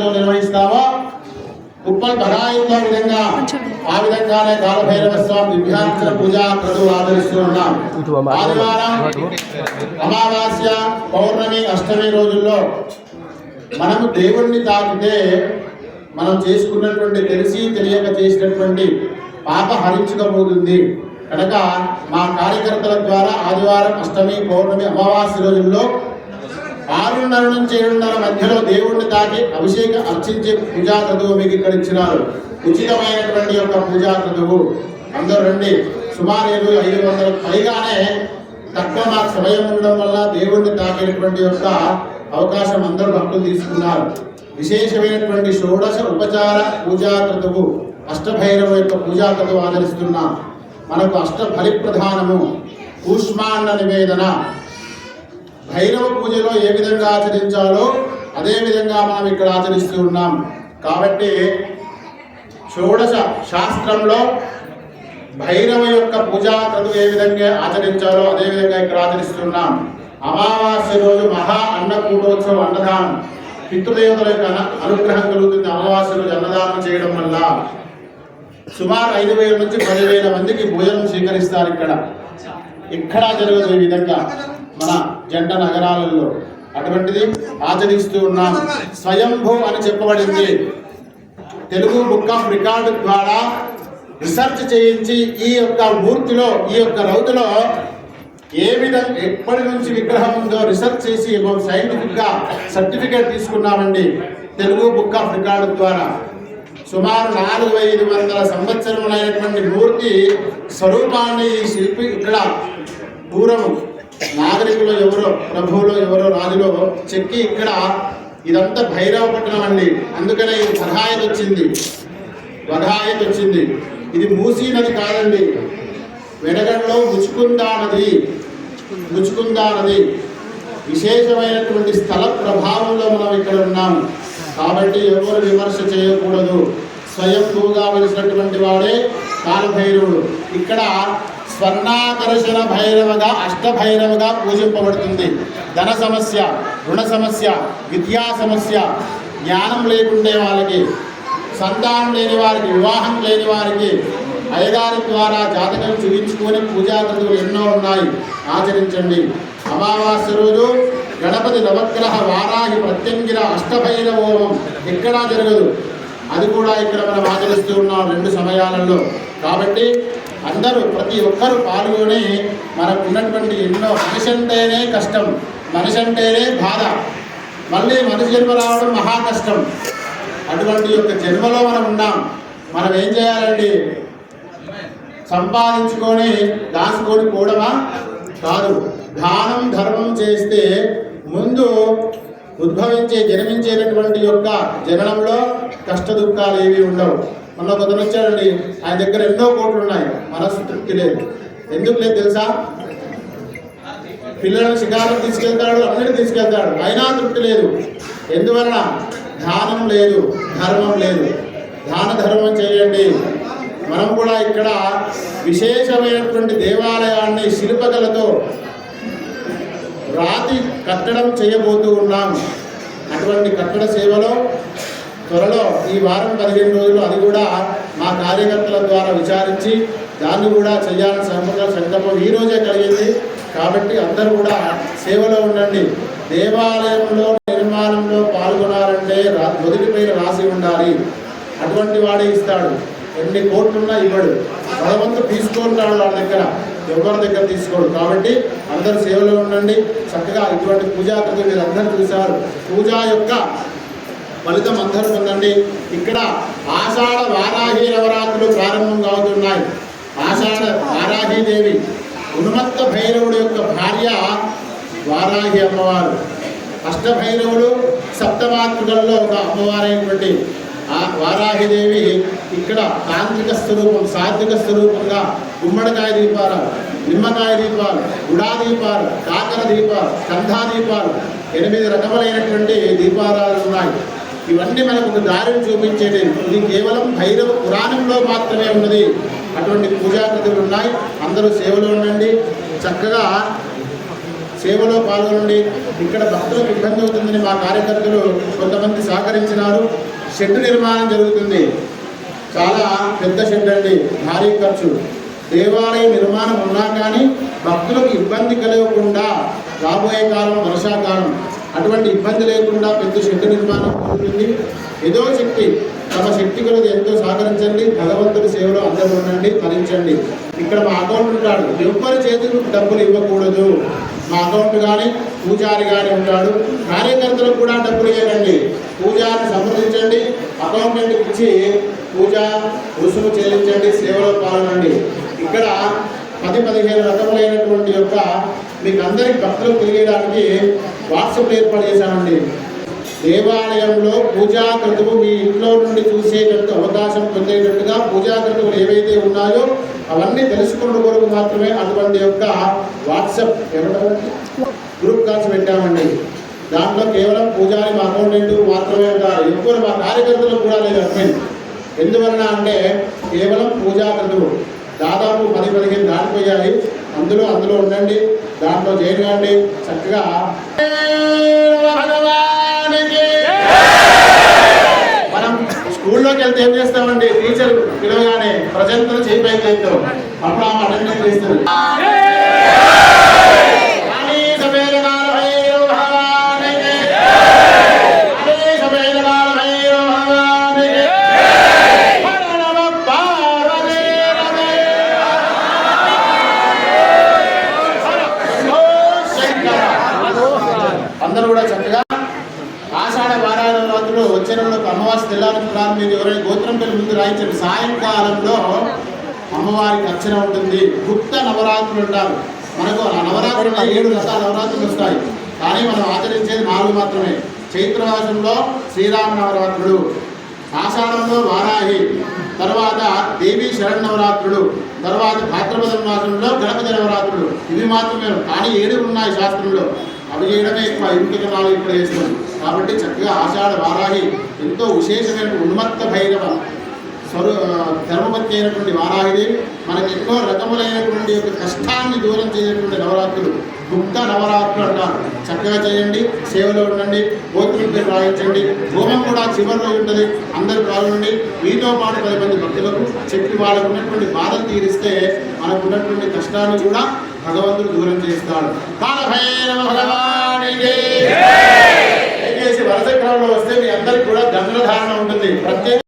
విధానంతో నిర్వహిస్తామో ఉప్పల్ బడాయిలో విధంగా ఆ విధంగానే కాలభైరవ స్వామి దివ్యాంతర పూజా క్రతువు ఆచరిస్తూ ఉన్నాం. ఆదివారం, అమావాస్య, పౌర్ణమి, అష్టమి రోజుల్లో మనము దేవుణ్ణి తాకితే మనం చేసుకున్నటువంటి తెలిసి తెలియక చేసినటువంటి పాప హరించుకోబోతుంది కనుక మా కార్యకర్తల ద్వారా ఆదివారం, అష్టమి, పౌర్ణమి, అమావాస్య రోజుల్లో 6:30 నుంచి 7:30 మధ్యలో దేవుణ్ణి తాకి అభిషేకం అర్చించే పూజా క్రతువు మీకు ఇక్కడ ఇచ్చినారు. ఉచితమైనటువంటి యొక్క పూజా క్రతువు అందరూ రండి. సుమారు 500 పైగానే తక్కువ మాకు సమయం ఉండడం వల్ల దేవుణ్ణి తాకినటువంటి యొక్క అవకాశం అందరూ భక్తులు తీసుకున్నారు. విశేషమైనటువంటి షోడశ ఉపచార పూజా క్రతువు అష్టభైరవ యొక్క పూజా క్రతువు ఆచరిస్తున్నాం. మనకు అష్ట బలి ప్రధానము కూష్మాండ నివేదన. భైరవ పూజలో ఏ విధంగా ఆచరించాలో అదే విధంగా మనం ఇక్కడ ఆచరిస్తూ ఉన్నాం. కాబట్టి షోడశ శాస్త్రంలో భైరవ యొక్క పూజా క్రతువు ఏ విధంగా ఆచరించాలో అదే విధంగా ఇక్కడ ఆచరిస్తున్నాం. అమావాస్య రోజు మహా అన్నకూటోత్సవం, అన్నదానం, పితృదేవతల యొక్క అనుగ్రహం కలుగుతుంది. అమావాస్య రోజు అన్నదానం చేయడం వల్ల సుమారు 5,000 నుంచి 10,000 మందికి భోజనం స్వీకరిస్తారు. ఇక్కడ జరగదు ఈ విధంగా మన జంట నగరాలలో. అటువంటిది ఆచరిస్తూ ఉన్నాం. స్వయంభూ అని చెప్పబడింది. తెలుగు బుక్ ఆఫ్ రికార్డు ద్వారా రీసెర్చ్ చేయించి ఈ యొక్క మూర్తిలో, ఈ యొక్క రౌతులో ఏ విధంగా ఎప్పటి నుంచి విగ్రహం ఉందో రీసెర్చ్ చేసి సైంటిఫిక్గా సర్టిఫికేట్ తీసుకున్నామండి తెలుగు బుక్ ఆఫ్ రికార్డు ద్వారా. సుమారు 4,500 సంవత్సరములైనటువంటి మూర్తి స్వరూపాన్ని ఈ శిల్పి ఇక్కడ పూర్వము నాగరికులు ఎవరో, ప్రభువులో ఎవరో, రాజులో చెక్కి ఇక్కడ ఇదంతా భైరవపట్నం అండి. అందుకనే ఇది వఘాయత్ వచ్చింది. ఇది మూసీ నది కాదండి, వెనగడలో ముచుకుందా నది విశేషమైనటువంటి స్థల ప్రభావంలో మనం ఇక్కడ ఉన్నాము. కాబట్టి ఎవరు విమర్శ చేయకూడదు. స్వయంభూగా వెలిసినటువంటి వాడే కాలభైరవుడు. ఇక్కడ స్వర్ణాకర్షణ భైరవగా, అష్టభైరవగా పూజింపబడుతుంది. ధన సమస్య, రుణ సమస్య, విద్యా సమస్య, జ్ఞానం లేకుండే వాళ్ళకి, సంతానం లేని వారికి, వివాహం లేని వారికి అయ్యగారి ద్వారా జాతకం చూపించుకొని పూజా క్రతువులు ఎన్నో ఉన్నాయి, ఆచరించండి. అమావాస్య రోజు గణపతి నవగ్రహ వారాహి ప్రత్యంగిర అష్టభైరవ హోమం ఎక్కడా జరగదు. అది కూడా ఇక్కడ మనం ఆచరిస్తూ ఉన్నాం 2 సమయాలలో. కాబట్టి అందరూ ప్రతి ఒక్కరూ పాల్గొని మనకు ఉన్నటువంటి ఎన్నో, మనిషి అంటేనే కష్టం, మనిషి అంటేనే బాధ, మళ్ళీ మనిషి జన్మ రావడం మహా కష్టం. అటువంటి యొక్క జన్మలో మనం ఉన్నాం. మనం ఏం చేయాలండి? సంపాదించుకొని దాచుకొని పోవడమా కాదు. దానం ధర్మం చేస్తే ముందు జన్మించేటటువంటి యొక్క జననంలో కష్ట దుఃఖాలు ఏవి ఉండవు. మొన్న కొందరు వచ్చాడండి, ఆయన దగ్గర ఎన్నో కోట్లు ఉన్నాయి, మనసు తృప్తి లేదు. ఎందుకు లేదు తెలుసా? పిల్లలను శిఖాలను తీసుకెళ్తాడు, అన్నిటి తీసుకెళ్తాడు, అయినా తృప్తి లేదు. ఎందువలన? దానం లేదు, ధర్మం లేదు. దాన ధర్మం చేయండి. మనం కూడా ఇక్కడ విశేషమైనటువంటి దేవాలయాన్ని శిల్పకళతో రాతి కట్టడం చేయబోతూ ఉన్నాం. అటువంటి కట్టడ సేవలో త్వరలో ఈ వారం 15 రోజులు అది కూడా మా కార్యకర్తల ద్వారా విచారించి దాన్ని కూడా చేయాలని సంకల్పం ఈ రోజే కలిగింది. కాబట్టి అందరూ కూడా సేవలో ఉండండి. దేవాలయంలో నిర్మాణంలో పాల్గొనాలంటే మొదటి పైన రాసి ఉండాలి. అటువంటి వాడే ఇస్తాడు. ఎన్ని కోట్లున్నా ఇవ్వడు. భగవంతు తీసుకుంటాడు వాళ్ళ దగ్గర, ఎవరి దగ్గర తీసుకోడు. కాబట్టి అందరూ సేవలో ఉండండి. చక్కగా ఇటువంటి పూజా క్రతువు మీరు అందరూ చూశారు. పూజా యొక్క ఫలితం అందరూ పొందండి. ఇక్కడ ఆషాఢ వారాహి నవరాత్రులు ప్రారంభంగా అవుతున్నాయి. ఆషాఢ వారాహీదేవి ఉన్మత్త భైరవుడు యొక్క భార్య వారాహి అమ్మవారు. అష్టభైరవుడు సప్తమాతృకల్లో ఒక అమ్మవారైనటువంటి ఆ వారాహిదేవి ఇక్కడ తాంత్రిక స్వరూపం, సాత్విక స్వరూపంగా గుమ్మడికాయ దీపాలు, నిమ్మకాయ దీపాలు, గుడా దీపాలు, కాకర దీపాలు, కంధా దీపాలు, 8 రకములైనటువంటి దీపారాలు ఉన్నాయి. ఇవన్నీ మనకు ఒక దారిని చూపించేది. ఇది కేవలం భైరవ పురాణంలో మాత్రమే ఉన్నది. అటువంటి పూజా క్రతువులు ఉన్నాయి. అందరూ సేవలో ఉండండి. చక్కగా సేవలో పాల్గొనండి. ఇక్కడ భక్తులకు ఇబ్బంది అవుతుందని మా కార్యకర్తలు కొంతమంది సహకరించినారు. షెడ్ నిర్మాణం జరుగుతుంది. చాలా పెద్ద షెడ్ అండి, భారీ ఖర్చు. దేవాలయ నిర్మాణం ఉన్నా కానీ భక్తులకు ఇబ్బంది కలగకుండా రాబోయే కాలం వర్షాకాలం అటువంటి ఇబ్బంది లేకుండా పెద్ద షెడ్ నిర్మాణం ఉంటుంది. ఏదో శక్తి తమ శక్తి కొలది ఎంతో సహకరించండి. భగవంతుడి సేవలో అందరూ ఉండండి, భరించండి. ఇక్కడ మా అకౌంట్ ఉంటాడు, ఎవరి చేతులకు డబ్బులు ఇవ్వకూడదు. మా అకౌంట్ కానీ పూజారి కానీ ఉంటాడు. కార్యకర్తలకు కూడా డబ్బులు ఇవ్వకండి. పూజారిని సంప్రదించండి, అకౌంటెంట్కి ఇచ్చి పూజా రుసుము చెల్లించండి, సేవలో పాల్గొనండి. ఇక్కడ 10-15 రకములైనటువంటి యొక్క మీకు అందరికి భక్తులకు తెలియడానికి వాట్సాప్ ఏర్పాటు చేశామండి. దేవాలయంలో పూజా క్రతువు మీ ఇంట్లో నుండి చూసేటట్టు అవకాశం పొందేటట్టుగా పూజా క్రతువులు ఏవైతే ఉన్నాయో అవన్నీ తెలుసుకున్న కొరకు మాత్రమే అటువంటి యొక్క వాట్సాప్ గ్రూప్ కాల్స్ పెట్టామండి. దాంట్లో కేవలం పూజారి మా అకౌంటెంట్ మాత్రమే ఉంటారు. ఎక్కువ మా కార్యకర్తలకు కూడా లేదు అడ్మిన్. ఎందువలన అంటే కేవలం పూజా క్రతువు దాదాపు 10-15 దాటిపోయాయి. అందులో ఉండండి, దాంట్లో చేయండి. చక్కగా మనం స్కూల్లోకి వెళ్తే ఏం చేస్తామండి, టీచర్ పిలవగానే ప్రజెంట్ చేయిపోయి చేస్తాం, అప్పుడు ఆమె అటెండెన్స్ చేస్తారు. అందరూ కూడా చక్కగా ఆషాఢ వారాల రాత్రులు వచ్చే నెలలో అమ్మవారి తెల్లారికి ప్రారంభించి ఎవరైనా గోత్రం పిల్లల ముందు రాయించండి. సాయంకాలంలో అమ్మవారికి అర్చన ఉంటుంది. గుప్త నవరాత్రులు ఉంటారు. మనకు ఆ నవరాత్రులు 7 రకాల నవరాత్రులు వస్తాయి, కానీ మనం ఆచరించేది 4 మాత్రమే. చైత్రమాసంలో శ్రీరామ నవరాత్రులు, ఆషాఢంలో వారాహి, తర్వాత దేవీ శరణవరాత్రులు, తర్వాత భాద్రపద మాసంలో గణపతి నవరాత్రులు. ఇవి మాత్రమే, కానీ 7 ఉన్నాయి శాస్త్రంలో. అవి చేయడమే ఎక్కువ, ఇంటికి 4 ఇప్పుడు చేస్తున్నాం. కాబట్టి చక్కగా ఆషాఢ వారాహి ఎంతో విశేషమైన ఉన్మత్త భైరవ ధర్మపతి అయినటువంటి వారాహిది మనకు ఎన్నో రకములైనటువంటి యొక్క కష్టాన్ని దూరం చేసేటువంటి నవరాత్రులు, గుప్త నవరాత్రులు అంటారు. చక్కగా చేయండి, సేవలో ఉండండి, గోత్రం రాయించండి. హోమం కూడా చివరి రోజు ఉంటుంది. అందరూ పాల్గొనండి. మీతో పాటు 10 మంది భక్తులకు చెప్పి వాళ్ళకు ఉన్నటువంటి బాధలు తీరిస్తే మనకు ఉన్నటువంటి కష్టాన్ని కూడా భగవంతుడు దూరం చేస్తాడు. కాలభైరవ భగవానికి దయచేసి వరుస క్రమంలో వస్తే మీ అందరికి కూడా గంగల ధారణ ఉంటుంది. ప్రత్యేక